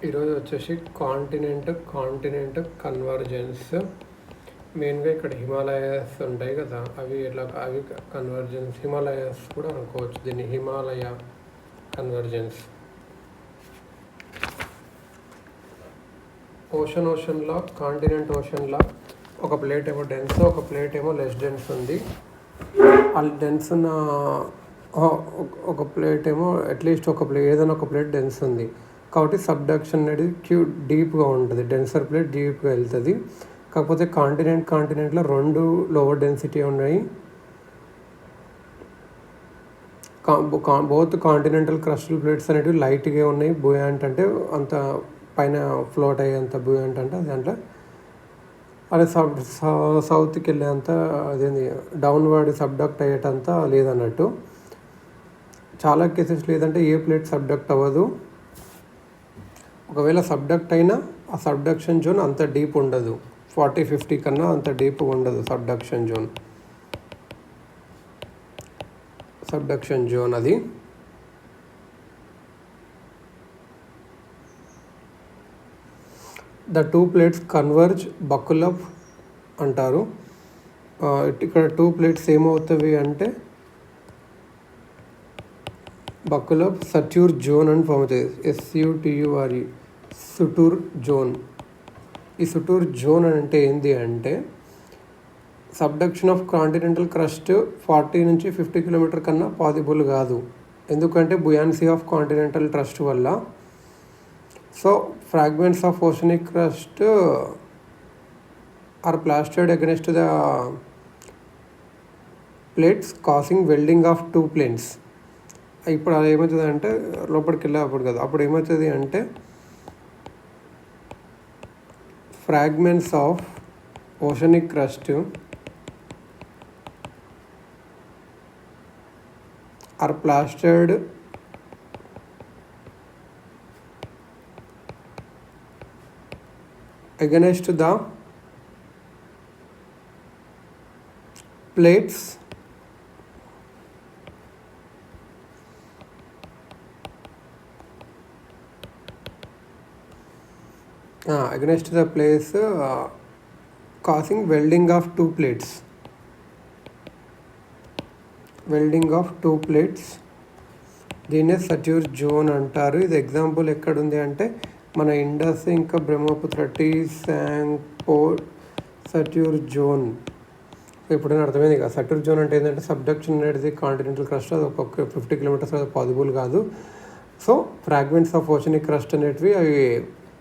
ఈరోజు వచ్చేసి continent convergence. మెయిన్గా ఇక్కడ హిమాలయాస్ ఉంటాయి కదా, అవి కన్వర్జెన్స్. హిమాలయాస్ కూడా అనుకోవచ్చు దీన్ని, హిమాలయ కన్వర్జెన్స్. ఓషన్లో ఓషన్లో ఒక ప్లేట్ ఏమో డెన్స్, ఒక ప్లేట్ ఏమో లెస్ డెన్స్ ఉంది. ఆ డెన్స్ ఉన్న ఒక ప్లేట్ ఏమో అట్లీస్ట్ ఏదైనా ఒక ప్లేట్ డెన్స్ ఉంది కాబట్టి సబ్డక్షన్ అనేది డీప్గా ఉంటుంది. డెన్సర్ ప్లేట్ డీప్గా వెళ్తుంది. కాకపోతే కాంటినెంట్లో 2 లోవర్ డెన్సిటీ ఉన్నాయి. బోత్ కాంటినెంటల్ క్రస్టల్ ప్లేట్స్ అనేవి లైట్గా ఉన్నాయి. బూయాంట్ అంటే అంత పైన ఫ్లోట్ అయ్యేంత బూయాంట్ అంటే దాంట్లో అదే సౌత్కి వెళ్ళేంత అదేంది డౌన్వర్డ్ సబ్డక్ట్ అయ్యేటంత లేదన్నట్టు. చాలా కేసెస్ లేదంటే ఏ ప్లేట్ సబ్డక్ట్ అవ్వదు. ఒకవేళ సబ్డక్ట్ అయినా ఆ సబ్డక్షన్ జోన్ అంత డీప్ ఉండదు. 40-50 కన్నా అంత డీప్ ఉండదు సబ్డక్షన్ జోన్ అది. The 2 plates converge buckle up అంటారు. ఇక్కడ 2 ప్లేట్స్ ఏమవుతాయి అంటే బకుల్ అప్ సట్యూర్ జోన్ అని ఫామ్ అవుతుంది. SUTURE suture zone. ఈ సుటూర్ జోన్ అంటే ఏంటి అంటే సబ్డక్షన్ ఆఫ్ కాంటినెంటల్ క్రస్ట్ 40 నుంచి 50 కిలోమీటర్ కన్నా పాసిబుల్ కాదు. ఎందుకంటే బుయాన్సీ ఆఫ్ కాంటినెంటల్ ట్రస్ట్ వల్ల. So fragments of oceanic crust are plastered against the plates causing welding of 2 planes. ఇప్పుడు అది ఏమవుతుంది అంటే లోపలికి వెళ్ళేటప్పుడు కదా, అప్పుడు ఏమవుతుంది అంటే fragments of oceanic crust are plastered against the plates against the place causing welding of 2 plates. దీన్నే సట్యూర్ జోన్ అంటారు. ఇది ఎగ్జాంపుల్ ఎక్కడుంది అంటే మన ఇండస్ ఇంకా బ్రహ్మపుత్ర టీసాంగ్పో సట్యూర్ జోన్. ఎప్పుడైనా అర్థమైంది కదా. సట్యూర్ జోన్ అంటే ఏంటంటే సబ్డక్షన్ అనేది కాంటినెంటల్ క్రస్ట్ అది ఒక 50 కిలోమీటర్స్ అది పాసిబుల్ కాదు. So fragments of oceanic crust అనేటివి అవి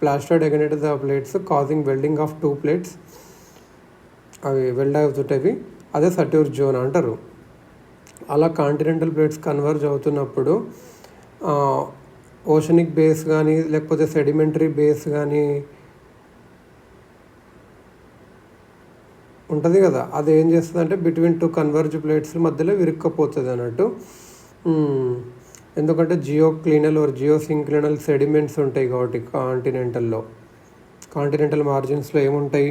plastered against the plates causing welding of 2 plates. అవి వెల్డ్ అవుతుంటేవి, అదే సట్యూర్ జోన్ అంటారు. అలా కాంటినెంటల్ ప్లేట్స్ కన్వర్జ్ అవుతున్నప్పుడు ఓషనిక్ బేస్ కానీ లేకపోతే సెడిమెంటరీ బేస్ కానీ ఉంటుంది కదా, అది ఏం చేస్తుంది అంటే బిట్వీన్ 2 కన్వర్జ్ ప్లేట్స్ మధ్యలో విరుక్కపోతుంది అన్నట్టు. ఎందుకంటే జియోసింక్లినల్ సెడిమెంట్స్ ఉంటాయి కాబట్టి కాంటినెంటల్ మార్జిన్స్లో ఏముంటాయి,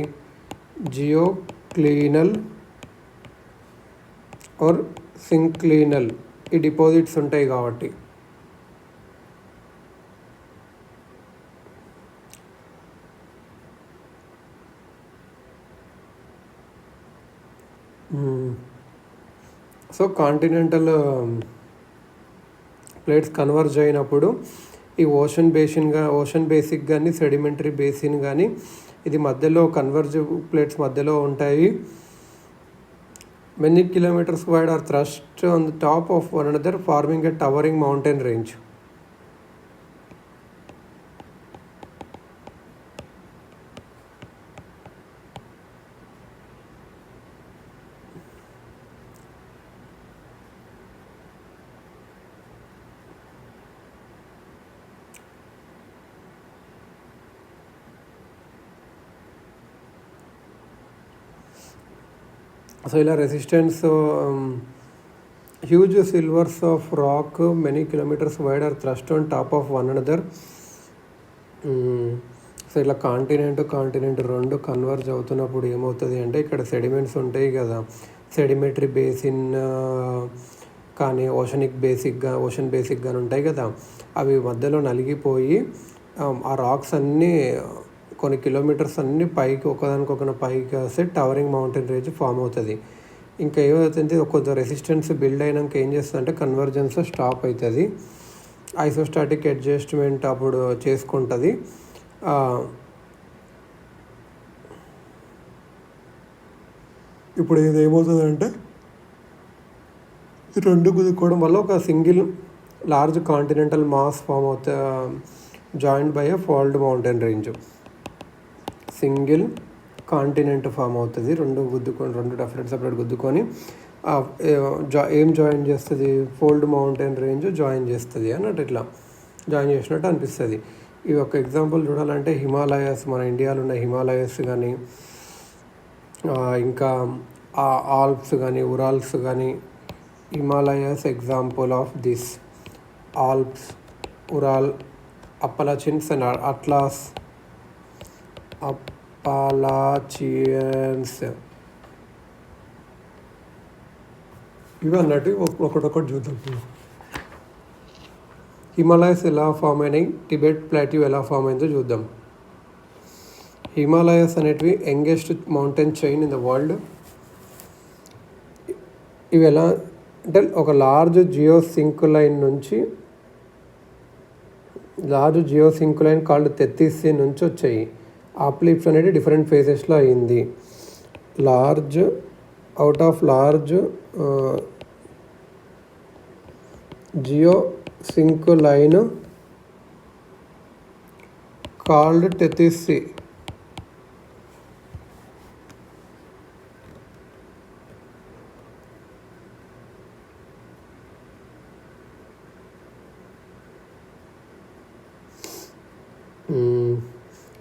జియోక్లినల్ ఆర్ సింక్లినల్ ఈ డిపాజిట్స్ ఉంటాయి కాబట్టి. సో కాంటినెంటల్ ప్లేట్స్ కన్వర్జ్ అయినప్పుడు ఈ ఓషన్ బేసిక్ కానీ సెడిమెంటరీ బేసిన్ కానీ ఇది మధ్యలో కన్వర్జ్ ప్లేట్స్ మధ్యలో ఉంటాయి. Many kilometres wide are thrust on the top of one another forming a towering mountain range. So ఇలా resistance huge slivers of rock many kilometres wide are thrust on top of one another. So ఇలా continent 2 converge అవుతున్నప్పుడు ఏమవుతుంది అంటే ఇక్కడ sediments ఉంటాయి కదా, sedimentary basin కానీ ocean basin కానీ ఉంటాయి కదా, అవి మధ్యలో నలిగిపోయి ఆ రాక్స్ అన్నీ కొన్ని కిలోమీటర్స్ అన్నీ పైకి ఒకదానికొక పైకి వస్తే టవరింగ్ మౌంటైన్ రేంజ్ ఫామ్ అవుతుంది. ఇంకా ఏమవుతుంది, కొంత రెసిస్టెన్స్ బిల్డ్ అయినాక ఏం చేస్తుందంటే కన్వర్జెన్స్ స్టాప్ అవుతుంది. ఐసోస్టాటిక్ అడ్జస్ట్మెంట్ అప్పుడు చేసుకుంటుంది. ఇప్పుడు ఇది ఏమవుతుందంటే ఈ రెండు కుదుకోవడం వల్ల ఒక single large continental mass form అవుతా joint by a fold mountain range. Single continent form అవుతుంది, రెండు సపరేట్ గుద్దుకొని ఏం జాయిన్ చేస్తుంది, ఫోల్డ్ మౌంటైన్ రేంజ్ జాయిన్ చేస్తుంది అన్నట్టు. ఇట్లా జాయిన్ చేసినట్టు అనిపిస్తుంది. ఇవి ఒక ఎగ్జాంపుల్ చూడాలంటే హిమాలయస్, మన ఇండియాలో ఉన్న హిమాలయస్ కానీ, ఇంకా ఆల్ప్స్ కానీ, ఉరాల్స్ కానీ. Himalayas example of this Alps, Ural, Appalachians and Atlas. Appalachians ఇవి అన్నట్టు ఒకటొకటి చూద్దాం. హిమాలయస్ ఎలా ఫామ్ అయినాయి, టిబెట్ ప్లాట్యూ ఎలా ఫామ్ అయిందో చూద్దాం. హిమాలయస్ అనేటివి youngest mountain chain in the world. ఇవి ఎలా అంటే ఒక లార్జ్ జియోసింక్లైన్ కాల్డ్ తెత్తీసి నుంచి వచ్చాయి. అప్లిఫ్ట్ అనేది డిఫరెంట్ ఫేజెస్లో అయింది. Out of large geosyncline called Tethys.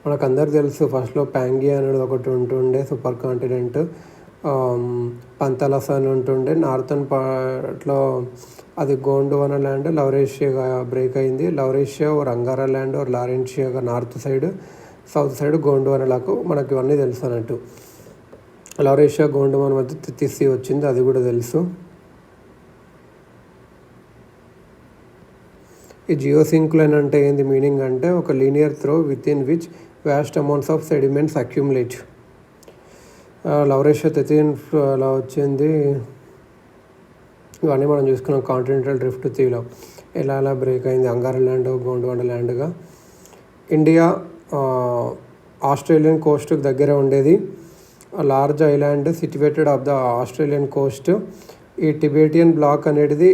మనకు అందరికి తెలుసు, ఫస్ట్లో ప్యాంగియా అనేది ఒకటి ఉంటుండే సూపర్ కాంటినెంట్. పంతలస్ అని ఉంటుండే నార్థన్ పార్ట్లో, అది గోండువానా ల్యాండ్ లౌరేషియాగా బ్రేక్ అయింది. లౌరేషియా రంగారా ల్యాండ్ లారెన్షియాగా నార్త్ సైడ్, సౌత్ సైడ్ గోండువానాలకు మనకి ఇవన్నీ తెలుసు అన్నట్టు. లౌరేషియా గోండువానా మధ్య తెత్తీసి వచ్చింది, అది కూడా తెలుసు. ఈ జియోసింక్లైన్ అంటే ఏంది మీనింగ్ అంటే ఒక linear trough within which vast amounts of sediments accumulate. Laurasia Tethys అలా వచ్చింది. ఇవన్నీ మనం చూసుకున్నాం. కాంటినెంటల్ డ్రిఫ్ట్ థీలో ఎలా బ్రేక్ అయింది, అంగారా ల్యాండ్ గోండువానా ల్యాండ్గా. ఇండియా ఆస్ట్రేలియన్ కోస్ట్కి దగ్గర ఉండేది. Large island situated off the Australian coast. ఈ టిబెటియన్ బ్లాక్ అనేది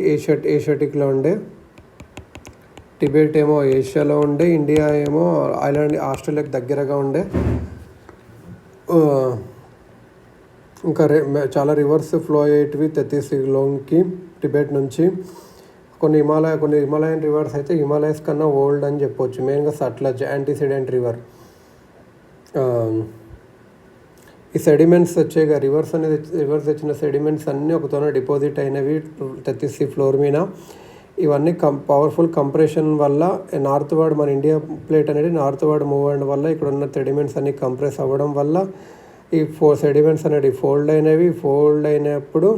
ఏషియాటిక్లో ఉండే. టిబెట్ ఏమో ఏషియాలో ఉండే, ఇండియా ఏమో ఐలాండ్ ఆస్ట్రేలియాకి దగ్గరగా ఉండే. ఇంకా చాలా రివర్స్ ఫ్లో అయ్యేటివి తెత్తీసిలోకి టిబెట్ నుంచి. కొన్ని హిమాలయన్ రివర్స్ అయితే హిమాలయస్ కన్నా ఓల్డ్ అని చెప్పొచ్చు. మెయిన్గా సట్లజ్ యాంటీసిడెంట్ రివర్. ఈ సెడిమెంట్స్ వచ్చాయిగా, రివర్స్ వచ్చిన సెడిమెంట్స్ అన్నీ ఒకతోనే డిపాజిట్ అయినవి తెత్తీసి ఫ్లోర్ మీద. ఇవన్నీ పవర్ఫుల్ కంప్రెషన్ వల్ల నార్త్ వర్డ్, మన ఇండియా ప్లేట్ అనేది నార్త్ వర్డ్ మూవ్ అవ్వడం వల్ల ఇక్కడ ఉన్న సెడిమెంట్స్ అన్నీ కంప్రెస్ అవ్వడం వల్ల ఈ సెడిమెంట్స్ అనేవి ఫోల్డ్ అయినప్పుడు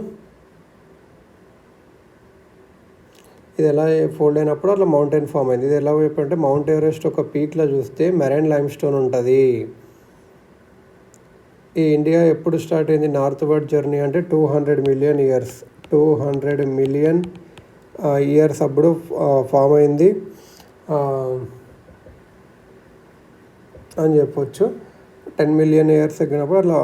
ఇది ఎలా ఫోల్డ్ అయినప్పుడు అట్లా మౌంటైన్ ఫామ్ అయింది. ఇది ఎలా అంటే మౌంట్ ఎవరెస్ట్ ఒక పీక్లో చూస్తే మెరైన్ లైమ్ స్టోన్ ఉంటుంది. ఈ ఇండియా ఎప్పుడు స్టార్ట్ అయింది నార్త్ వర్డ్ జర్నీ అంటే 200 మిలియన్ ఇయర్స్ అప్పుడు ఫామ్ అయింది అని చెప్పొచ్చు. 10 మిలియన్ ఇయర్స్ ఎక్కినప్పుడు అట్లా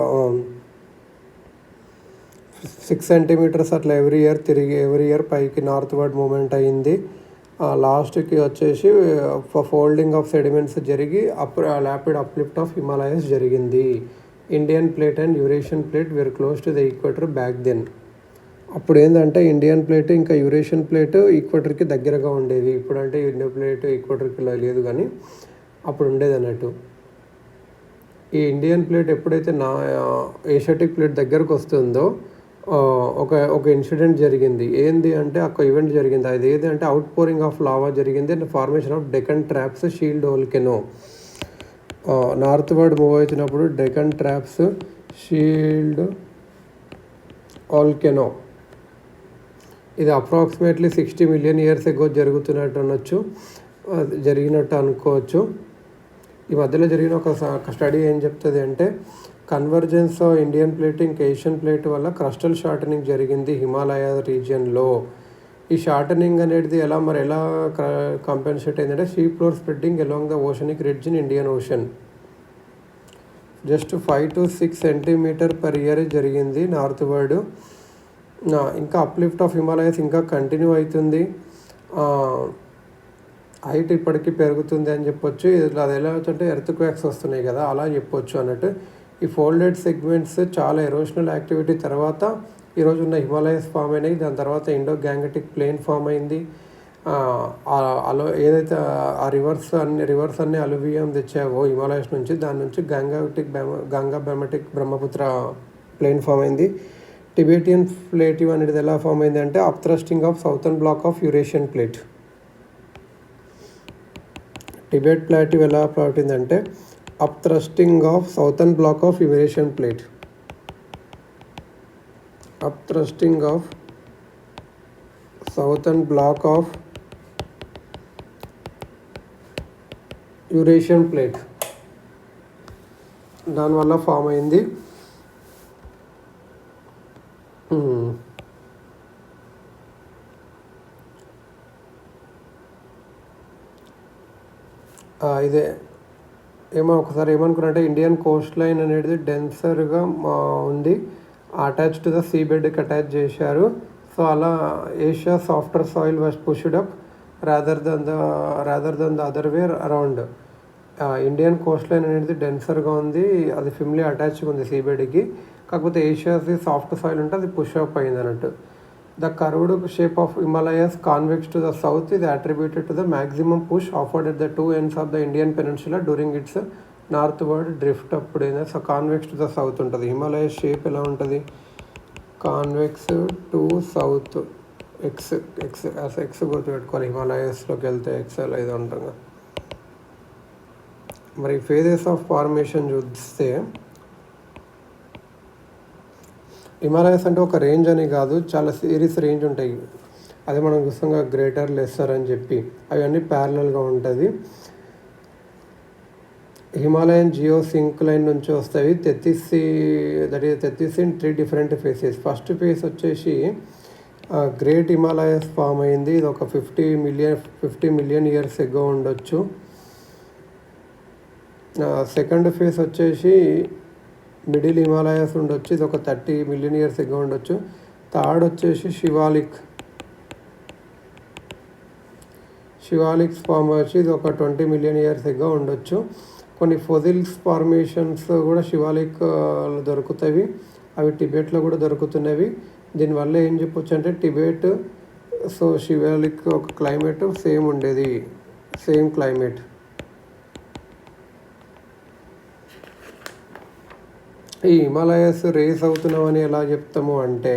6 సెంటీమీటర్స్ అట్లా ఎవ్రీ ఇయర్ పైకి నార్త్ వర్డ్ మూమెంట్ అయ్యింది. లాస్ట్కి వచ్చేసి ఫోల్డింగ్ ఆఫ్ సెడిమెంట్స్ జరిగి ర్యాపిడ్ అప్లిఫ్ట్ ఆఫ్ హిమాలయస్ జరిగింది. Indian plate and Eurasian plate were close to the equator back then. అప్పుడు ఏంటంటే ఇండియన్ ప్లేట్ ఇంకా యూరేషియన్ ప్లేట్ ఈక్వేటర్కి దగ్గరగా ఉండేది. ఇప్పుడంటే ఇండియన్ ప్లేట్ ఈక్వేటర్కి లేదు, కానీ అప్పుడు ఉండేది అన్నట్టు. ఈ ఇండియన్ ప్లేట్ ఎప్పుడైతే ఏషియాటిక్ ప్లేట్ దగ్గరకు వస్తుందో ఒక ఇన్సిడెంట్ జరిగింది. ఏంది అంటే ఒక ఈవెంట్ జరిగింది. అది ఏది అంటే అవుట్ పోరింగ్ ఆఫ్ లావా జరిగింది and formation of Deccan traps shield volcano. Northward move అవుతున్నప్పుడు డెకన్ ట్రాప్స్ షీల్డ్ వోల్కెనో, ఇది అప్రాక్సిమేట్లీ 60 మిలియన్ ఇయర్స్ ఎగో జరిగినట్టు అనుకోవచ్చు. ఈ మధ్యలో జరిగిన ఒక స్టడీ ఏం చెప్తుంది అంటే కన్వర్జెన్స్ ఆఫ్ ఇండియన్ ప్లేట్ ఇంకా ఏషియన్ ప్లేట్ వల్ల క్రస్టల్ షార్టనింగ్ జరిగింది హిమాలయ రీజియన్లో. ఈ షార్టనింగ్ అనేది ఎలా కంపెన్సేట్ అయిందంటే sea floor spreading along the oceanic ridge in Indian ocean. Just 5 to 6 centimeter per year జరిగింది నార్త్ వర్డ్. ఇంకా అప్లిఫ్ట్ ఆఫ్ హిమాలయస్ ఇంకా కంటిన్యూ అవుతుంది. హైట్ ఇప్పటికీ పెరుగుతుంది అని చెప్పొచ్చు. అది ఎలా అవుతుంటే ఎర్త్ క్వాక్స్ వస్తున్నాయి కదా, అలా చెప్పొచ్చు అన్నట్టు. ఈ ఫోల్డెడ్ సెగ్మెంట్స్ చాలా ఎరోషనల్ యాక్టివిటీ తర్వాత ఈరోజు ఉన్న హిమాలయస్ ఫామ్ అయినాయి. దాని తర్వాత ఇండో గ్యాంగటిక్ ప్లేన్ ఫామ్ అయింది. ఏదైతే ఆ రివర్స్ అన్ని అలువియం తెచ్చావో హిమాలయస్ నుంచి, దాని నుంచి గంగా బ్రహ్మటిక్ బ్రహ్మపుత్ర ప్లేన్ ఫామ్ అయింది. టిబెటియన్ ప్లేటివ్ అనేది ఎలా ఫామ్ అయింది అంటే upthrusting of southern block of Eurasian plate. Tibet plateau ఎలా పట్టిందంటే upthrusting of southern block of Eurasian plate. Upthrusting of southern block of Eurasian plate దానివల్ల ఫామ్ అయింది. ఇదే ఒకసారి ఏమనుకున్నారంటే ఇండియన్ కోస్ట్ లైన్ అనేది డెన్సర్గా ఉంది, అటాచ్ టు ద సీ బెడ్కి అటాచ్ చేశారు. సో అలా Asia softer soil was pushed up rather than the other way around. Indian coast line అనేది డెన్సర్గా ఉంది, అది ఫిమ్లీ అటాచ్గా ఉంది సీ బెడ్కి. కాకపోతే ఏషియాస్ సాఫ్ట్ సాయిల్ ఉంటే అది పుష్ అప్ అయింది అన్నట్టు. The curved shape of Himalayas convex to the south is attributed to the maximum push offered at the two ends of the Indian peninsula during its northward drift అప్పుడైనా. So convex to the south ఉంటుంది. Himalaya shape ఎలా ఉంటుంది, convex to south, X గుర్తుపెట్టుకోవాలి. హిమాలయస్లోకి వెళ్తే X అలా ఇది ఉంటుంది. మరి ఫేజెస్ ఆఫ్ ఫార్మేషన్ చూస్తే హిమాలయస్ అంటే ఒక రేంజ్ అని కాదు, చాలా సిరీస్ రేంజ్ ఉంటాయి. అదే మనం చూస్తాం గ్రేటర్ లెస్సర్ అని చెప్పి, అవన్నీ ప్యారలల్గా ఉంటుంది. హిమాలయన్ జియో సింక్ లైన్ నుంచి వస్తాయి. 33 in 3 different faces. First face వచ్చేసి గ్రేట్ హిమాలయస్ ఫామ్ అయింది. ఇది ఒక 50 million years ఎగో ఉండొచ్చు. సెకండ్ ఫేస్ వచ్చేసి మిడిల్ హిమాలయస్ ఉండొచ్చు, ఇది ఒక 30 million years ఎగో ఉండొచ్చు. థర్డ్ వచ్చేసి శివాలిక్స్ ఫామ్ వచ్చి ఇది ఒక 20 million years ఎగో ఉండొచ్చు. కొన్ని ఫొజిల్స్ ఫార్మేషన్స్ కూడా శివాలిక్ దొరుకుతాయి, అవి టిబెట్లో కూడా దొరుకుతున్నవి. దీనివల్ల ఏం చెప్పొచ్చు అంటే టిబెట్ శివాలిక్ ఒక క్లైమేట్ సేమ్ ఉండేది, సేమ్ క్లైమేట్. ఈ హిమాలయస్ రేస్ అవుతున్నామని ఎలా చెప్తాము అంటే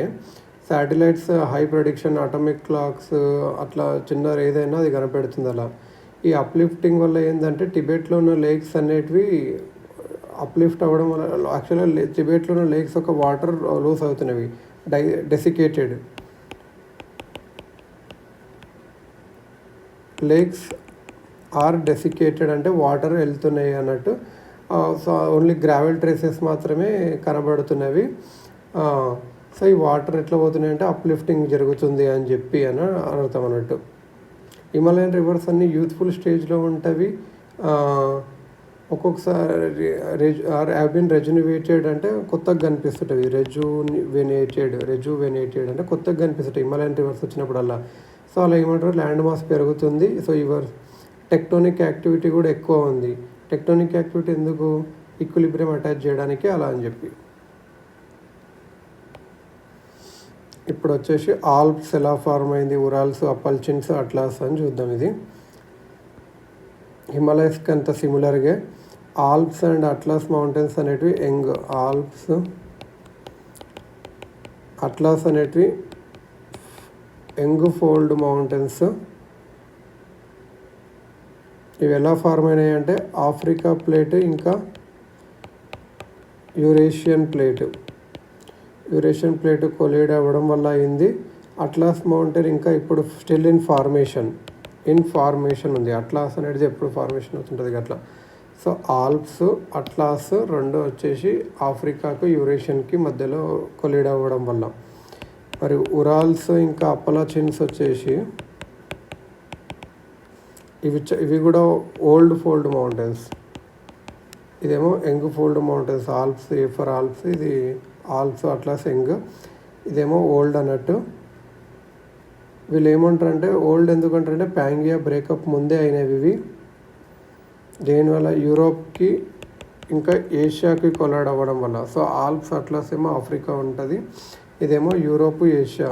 satellites high prediction atomic clocks అట్లా చిన్న ఏదైనా అది కనపెడుతుంది అలా. ఈ అప్లిఫ్టింగ్ వల్ల ఏంటంటే టిబెట్లో ఉన్న లేక్స్ అనేటివి అప్లిఫ్ట్ అవ్వడం వల్ల యాక్చువల్గా టిబెట్లో ఉన్న లేక్స్ ఒక వాటర్ లూస్ అవుతున్నవి, డెసికేటెడ్ లేక్స్ ఆర్ డెసికేటెడ్ అంటే వాటర్ వెళ్తున్నాయి అన్నట్టు. సో ఓన్లీ గ్రావెల్ ట్రేసెస్ మాత్రమే కనబడుతున్నవి. సో ఈ వాటర్ ఎట్లా పోతున్నాయి అంటే అప్లిఫ్టింగ్ జరుగుతుంది అని చెప్పి అని అర్థం అన్నట్టు. హిమాలయన్ రివర్స్ అన్నీ యూత్ఫుల్ స్టేజ్లో ఉంటవి. ఒక్కొక్కసారి హ్యావ్ బీన్ రెజ్యునేటెడ్ అంటే కొత్తగా కనిపిస్తుంటుంది. రెజ్యువెనేటెడ్ అంటే కొత్తగా కనిపిస్తుంటాయి హిమాలయన్ రివర్స్ వచ్చినప్పుడల్లా. సో అలా ఏమంటారు, ల్యాండ్ మాస్ పెరుగుతుంది. సో యువర్ టెక్టోనిక్ యాక్టివిటీ కూడా ఎక్కువ ఉంది. టెక్టోనిక్ యాక్టివిటీ ఎందుకు, ఈక్విలిబ్రియం అటాచ్ చేయడానికి అలా అని చెప్పి. ఇప్పుడు వచ్చేసి ఆల్ప్స్ ఎలా ఫార్మ్ అయింది, ఉరాల్స్, అప్పల్చిన్స్, అట్లాస్ అని చూద్దాం. ఇది హిమాలయస్కి అంత సిమిలర్గా ఆల్ప్స్ అండ్ అట్లాస్ మౌంటైన్స్ అనేటివి ఆల్ప్స్ అట్లాస్ అనేటివి ఫోల్డ్ మౌంటైన్స్. ఇవి ఎలా ఫార్మ్ అయినాయి అంటే ఆఫ్రికా ప్లేట్ ఇంకా యురేషియన్ ప్లేట్ కొలీడ్ అవ్వడం వల్ల అయింది. అట్లాస్ మౌంటైన్ ఇంకా ఇప్పుడు స్టిల్ ఇన్ ఫార్మేషన్ ఉంది. అట్లాస్ అనేది ఎప్పుడు ఫార్మేషన్ అవుతుంటుంది అట్లా. సో ఆల్ప్స్ అట్లాస్ రెండు వచ్చేసి ఆఫ్రికాకు యూరేషియన్కి మధ్యలో కొలిడ్ అవ్వడం వల్ల. మరి ఉరాల్స్ ఇంకా అప్పలాచిన్స్ వచ్చేసి ఇవి కూడా ఓల్డ్ ఫోల్డ్ మౌంటైన్స్. ఇదేమో young fold mountains. Alps A for Alps, ఇది ఆల్ప్స్ అట్లాస్ యంగ్, ఇదేమో ఓల్డ్ అన్నట్టు. వీళ్ళు ఏమంటారంటే ఓల్డ్ ఎందుకంటారంటే ప్యాంగియా బ్రేకప్ ముందే అయినవి ఇవి. దేనివల్ల యూరోప్కి ఇంకా ఏషియాకి కొలాడ్ అవ్వడం వల్ల. సో ఆల్ప్స్ అట్లాస్ ఏమో ఆఫ్రికా ఉంటుంది, ఇదేమో యూరోపు ఏషియా.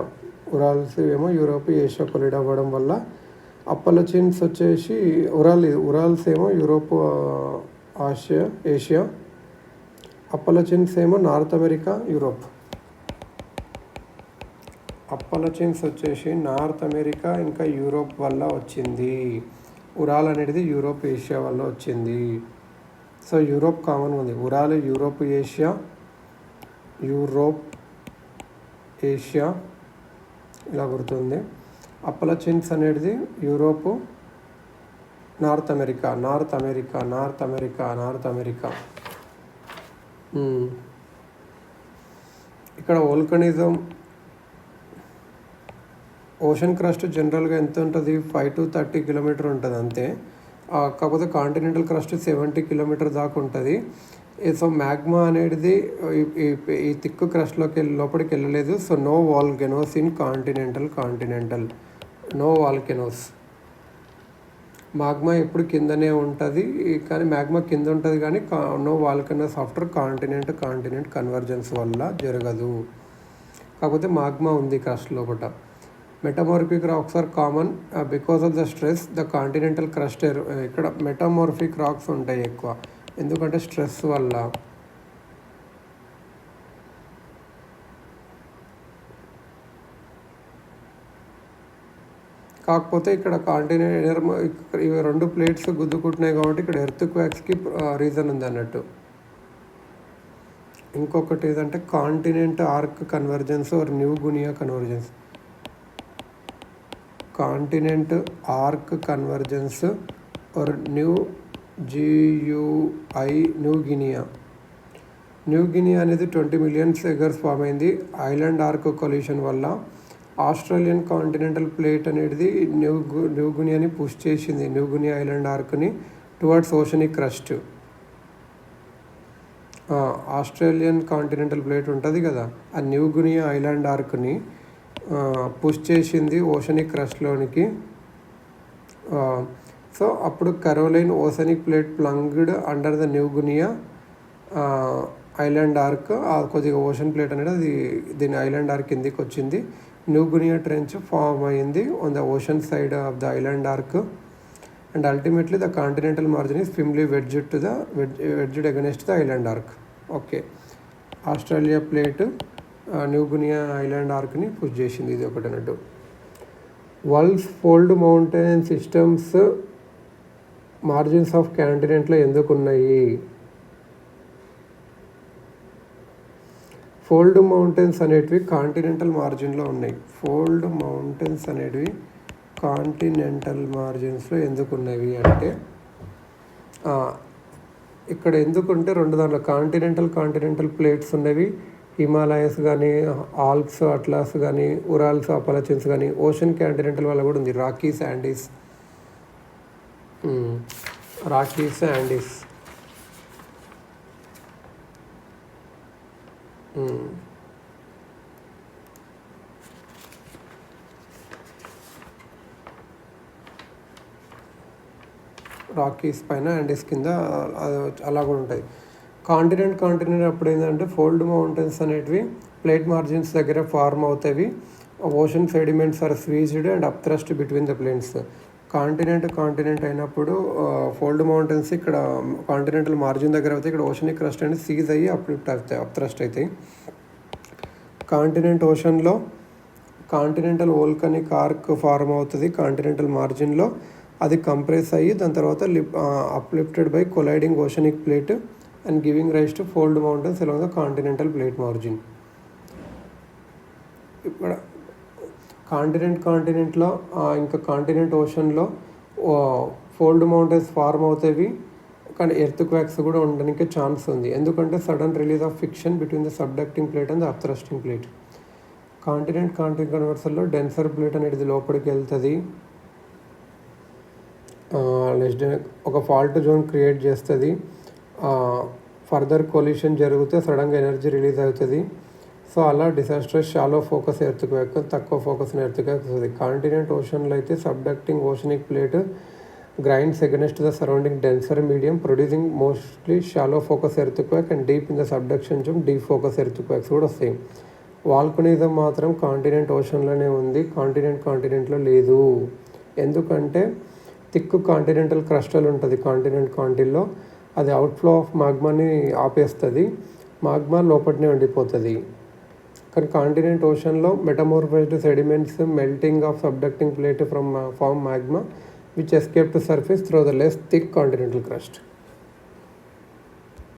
ఉరాల్స్ ఏమో యూరోపు ఏషియా కొలిడ్ అవ్వడం వల్ల. అప్పలచిన్స్ వచ్చేసి ఉరాల్స్ ఏమో యూరోపు ఏషియా. అప్పలచిన్స్ ఏమో నార్త్ అమెరికా యూరోప్. అప్పలచిన్స్ వచ్చేసి నార్త్ అమెరికా ఇంకా యూరోప్ వల్ల వచ్చింది. ఉరాల్ అనేది యూరోప్ ఏషియా వల్ల వచ్చింది. సో యూరోప్ కామన్ ఉంది. ఉరాల్ యూరోప్ ఏషియా, యూరోప్ ఏషియా ఇలా గుర్తుంది. అప్పలచిన్స్ అనేది Europe north America, north America, north America, north America. ఇక్కడ వోల్కనిజం ఓషన్ క్రస్ట్ జనరల్గా ఎంత ఉంటుంది, 5 to 30 కిలోమీటర్ ఉంటుంది అంతే. కాకపోతే కాంటినెంటల్ క్రస్ట్ 70 కిలోమీటర్ దాకా ఉంటుంది. సో మ్యాగ్మా అనేది ఈ థిక్ క్రస్ట్లోకి లోపలికి వెళ్ళలేదు. So no volcanoes in continental no volcanoes. Magma ఎప్పుడు కిందనే ఉంటుంది, కానీ మ్యాగ్మా కింద ఉంటుంది కానీ no volcanoes after continent convergence వల్ల జరగదు. కాకపోతే మ్యాగ్మా ఉంది క్రస్ట్ లోపల. Metamorphic rocks are common because of the stress the continental crust. ఇక్కడ మెటమార్ఫిక్ రాక్స్ ఉంటాయి ఎక్కువ, ఎందుకంటే స్ట్రెస్ వల్ల. కాకపోతే ఇక్కడ ఇవి రెండు ప్లేట్స్ గుద్దుకుంటున్నాయి కాబట్టి ఇక్కడ ఎర్త్ క్వాక్స్కి రీజన్ ఉంది అన్నట్టు. ఇంకొకటి ఏదంటే continent arc convergence or New Guinea convergence. Continent arc convergence or New Guinea. New Guinea అనేది 20 million years ఫామ్ అయింది ఐలాండ్ ఆర్క్ కొల్యూషన్ వల్ల. ఆస్ట్రేలియన్ కాంటినెంటల్ ప్లేట్ అనేది న్యూ గునియాని పుష్ చేసింది, న్యూ గునియా ఐలాండ్ ఆర్క్ని towards oceanic crust. Australian continental plate ఉంటుంది కదా, ఆ న్యూ గునియా ఐలాండ్ ఆర్క్ని పుష్ చేసింది ఓషనిక్ క్రస్ట్లోనికి. సో అప్పుడు Caroline oceanic plate plunged under the New Guinea island arc. కొద్దిగా ఓషన్ ప్లేట్ అనేది అది దీని ఐలాండ్ ఆర్క్ కిందికి వచ్చింది. న్యూ గునియా ట్రెంచ్ ఫామ్ అయింది on the ocean side of the island arc. And ultimately the continental margin is firmly wedged against the island arc. Okay, Australia plate New Guinea island ఆర్క్ని push చేసింది. ఇది ఒకటి అన్నట్టు. World's fold mountain systems margins of కాంటినెంట్లో ఎందుకు ఉన్నాయి? Fold mountains అనేటివి continental మార్జిన్లో ఉన్నాయి. ఫోల్డ్ మౌంటైన్స్ అనేటివి కాంటినెంటల్ మార్జిన్స్లో ఎందుకు ఉన్నవి అంటే, ఇక్కడ ఎందుకుంటే రెండు దాంట్లో కాంటినెంటల్ ప్లేట్స్ ఉన్నవి. హిమాలయస్ కానీ, ఆల్ప్స్ అట్లాస్ కానీ, ఉరాల్స్ అప్పలచిన్స్ కానీ, ఓషన్ కాంటినెంటల్ వల్ల కూడా ఉంది. రాకీస్ యాండీస్. రాకీస్ పైన యాండీస్ కింద అలా కూడా ఉంటాయి. కాంటినెంట్ అప్పుడు ఏంటంటే ఫోల్డ్ మౌంటైన్స్ అనేటివి ప్లేట్ మార్జిన్స్ దగ్గర ఫార్మ్ అవుతాయి. Ocean sediments are squeezed and upthrust between the planes. Continent అయినప్పుడు ఫోల్డ్ మౌంటైన్స్ ఇక్కడ కాంటినెంటల్ మార్జిన్ దగ్గర అవుతాయి. ఇక్కడ ఓషనిక్ క్రస్ట్ అనేది సీజ్ అయ్యి అప్థ్రస్ట్ అవుతాయి. కాంటినెంట్ ఓషన్లో కాంటినెంటల్ వోల్కనిక్ ఆర్క్ ఫార్మ్ అవుతుంది కాంటినెంటల్ మార్జిన్లో. అది కంప్రెస్ అయ్యి దాని తర్వాత uplifted by colliding oceanic plate and giving rise to fold mountains along the continental plate margin. ఇక్కడ కాంటినెంట్లో ఇంకా కాంటినెంట్ ఓషన్లో ఫోల్డ్ మౌంటైన్స్ ఫార్మ్ అవుతాయి. కానీ ఎర్త్ క్వాక్స్ కూడా ఉండడానికి ఛాన్స్ ఉంది, ఎందుకంటే sudden release of friction between the subducting plate and the upthrusting plate. Continent కన్వర్సర్లో డెన్సర్ ప్లేట్ అనేది లోపలికి వెళ్తుంది, ఒక ఫాల్ట్ జోన్ క్రియేట్ చేస్తుంది. ఫర్దర్ కొలిషన్ జరిగితే సడన్గా ఎనర్జీ రిలీజ్ అవుతుంది. సో అలా disastrous shallow focus earth quake, తక్కువ ఫోకస్ ఎర్త్ క్వాక్ వస్తుంది. కాంటినెంట్ ఓషన్లో అయితే subducting oceanic plate grinds against the surrounding denser medium, producing mostly shallow focus earth quake and deep in the subduction zone deep focus earth quacks కూడా వస్తాయి. వాల్కనిజం మాత్రం continent ఓషన్లోనే ఉంది, కాంటినెంట్లో లేదు. ఎందుకంటే థిక్ కాంటినెంటల్ క్రస్టల్ ఉంటుంది కాంటిల్లో, అది అవుట్ఫ్లో ఆఫ్ మాగ్మాని ఆపేస్తుంది, మాగ్మా లోపలనే ఉండిపోతుంది. కానీ కాంటినెంట్ ఓషన్లో metamorphosed sediments melting of subducting plate from form magma which escape to surface through the less thick continental crust.